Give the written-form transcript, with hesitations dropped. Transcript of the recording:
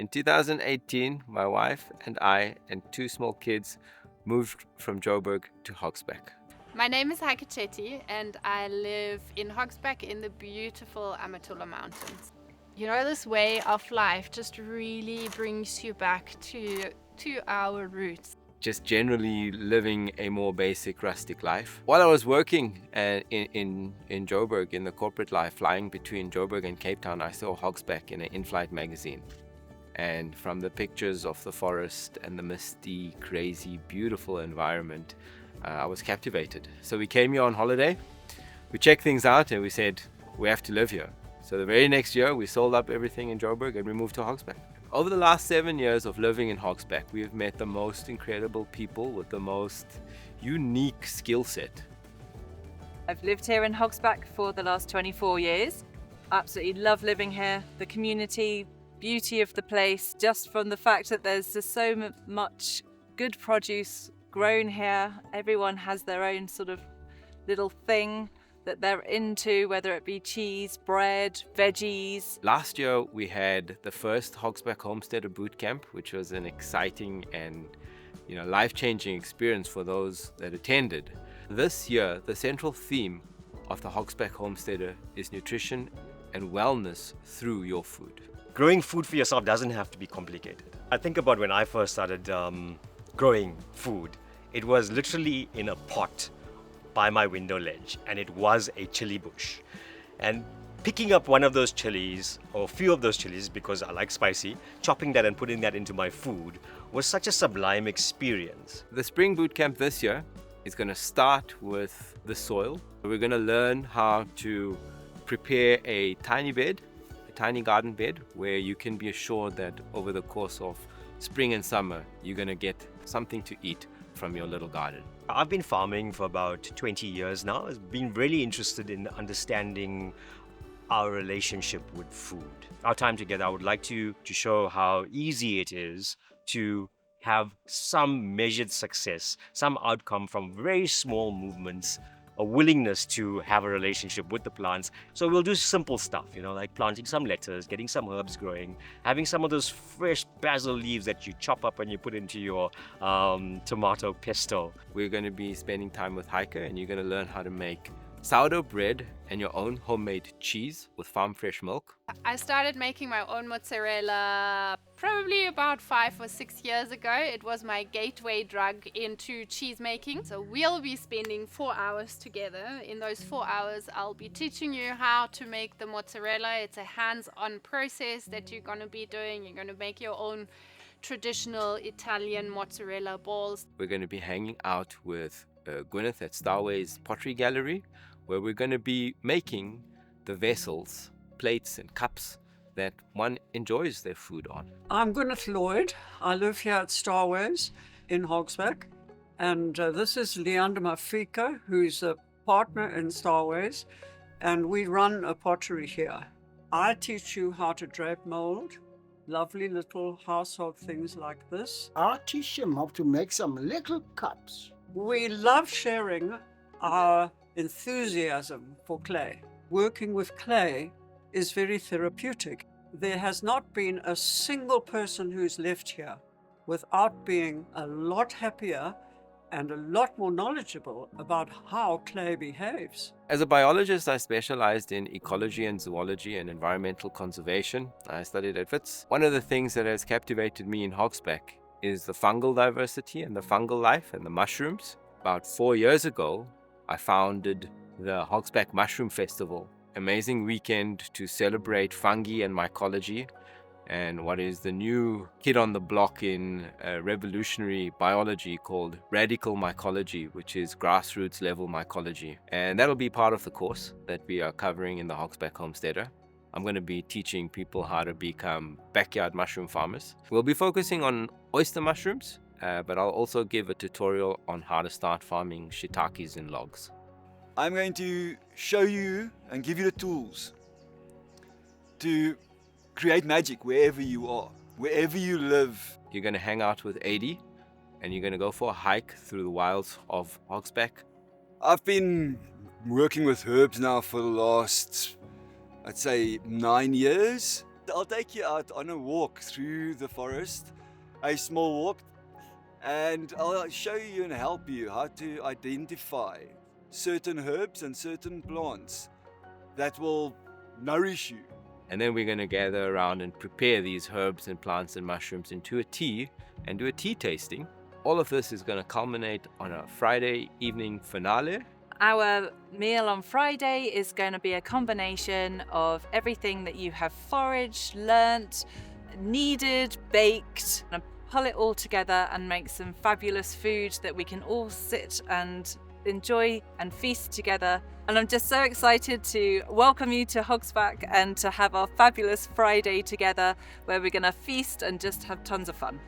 In 2018, my wife and I and two small kids moved from Joburg to Hogsback. My name is Heike Chetty and I live in Hogsback in the beautiful Amatola Mountains. You know, this way of life just really brings you back to our roots. Just generally living a more basic rustic life. While I was working in Joburg, in the corporate life, flying between Joburg and Cape Town, I saw Hogsback in an in-flight magazine. And from the pictures of the forest and the misty, crazy, beautiful environment, I was captivated. So we came here on holiday, we checked things out and we said, we have to live here. So the very next year, we sold up everything in Joburg and we moved to Hogsback. Over the last 7 years of living in Hogsback, we have met the most incredible people with the most unique skill set. I've lived here in Hogsback for the last 24 years. Absolutely love living here. The community, beauty of the place, just from the fact that there's just so much good produce grown here. Everyone has their own sort of little thing that they're into, whether it be cheese, bread, veggies. Last year we had the first Hogsback Homesteader Bootcamp, which was an exciting and life-changing experience for those that attended. This year the central theme of the Hogsback Homesteader is nutrition and wellness through your food. Growing food for yourself doesn't have to be complicated. I think about when I first started growing food, it was literally in a pot by my window ledge, and it was a chili bush. And picking up one of those chilies, or a few of those chilies, because I like spicy, chopping that and putting that into my food was such a sublime experience. The Spring Bootcamp this year is going to start with the soil. We're going to learn how to prepare a tiny garden bed, where you can be assured that over the course of spring and summer, you're going to get something to eat from your little garden. I've been farming for about 20 years now. I've been really interested in understanding our relationship with food. Our time together, I would like to show how easy it is to have some measured success, some outcome from very small movements, a willingness to have a relationship with the plants. So we'll do simple stuff, like planting some lettuce, getting some herbs growing, having some of those fresh basil leaves that you chop up and you put into your tomato pesto. We're going to be spending time with Heike, and you're going to learn how to make sourdough bread and your own homemade cheese with farm fresh milk. I started making my own mozzarella probably about 5 or 6 years ago. It was my gateway drug into cheesemaking. So we'll be spending 4 hours together. In those 4 hours, I'll be teaching you how to make the mozzarella. It's a hands-on process that you're going to be doing. You're going to make your own traditional Italian mozzarella balls. We're going to be hanging out with Gwyneth at Starway's Pottery Gallery, where we're going to be making the vessels, plates and cups that one enjoys their food on. I'm Gwyneth Lloyd. I live here at Starways in Hogsback, and this is Leander Mafika, who's a partner in Starways, and we run a pottery here. I teach you how to drape mold, lovely little household things like this. I teach them how to make some little cups. We love sharing our enthusiasm for clay. Working with clay is very therapeutic. There has not been a single person who's left here without being a lot happier and a lot more knowledgeable about how clay behaves. As a biologist, I specialized in ecology and zoology and environmental conservation. I studied at Wits. One of the things that has captivated me in Hogsback is the fungal diversity and the fungal life and the mushrooms. About 4 years ago, I founded the Hogsback Mushroom Festival, amazing weekend to celebrate fungi and mycology, and what is the new kid on the block in revolutionary biology called radical mycology, which is grassroots level mycology. And that'll be part of the course that we are covering in the Hogsback Homesteader. I'm going to be teaching people how to become backyard mushroom farmers. We'll be focusing on oyster mushrooms, but I'll also give a tutorial on how to start farming shiitakes in logs. I'm going to show you and give you the tools to create magic wherever you are, wherever you live. You're going to hang out with Adi, and you're going to go for a hike through the wilds of Hogsback. I've been working with herbs now for the last, I'd say, 9 years. I'll take you out on a walk through the forest, a small walk, and I'll show you and help you how to identify certain herbs and certain plants that will nourish you. And then we're going to gather around and prepare these herbs and plants and mushrooms into a tea and do a tea tasting. All of this is going to culminate on a Friday evening finale. Our meal on Friday is going to be a combination of everything that you have foraged, learnt, needed, baked, and pull it all together and make some fabulous food that we can all sit and enjoy and feast together. And I'm just so excited to welcome you to Hogsback and to have our fabulous Friday together where we're going to feast and just have tons of fun.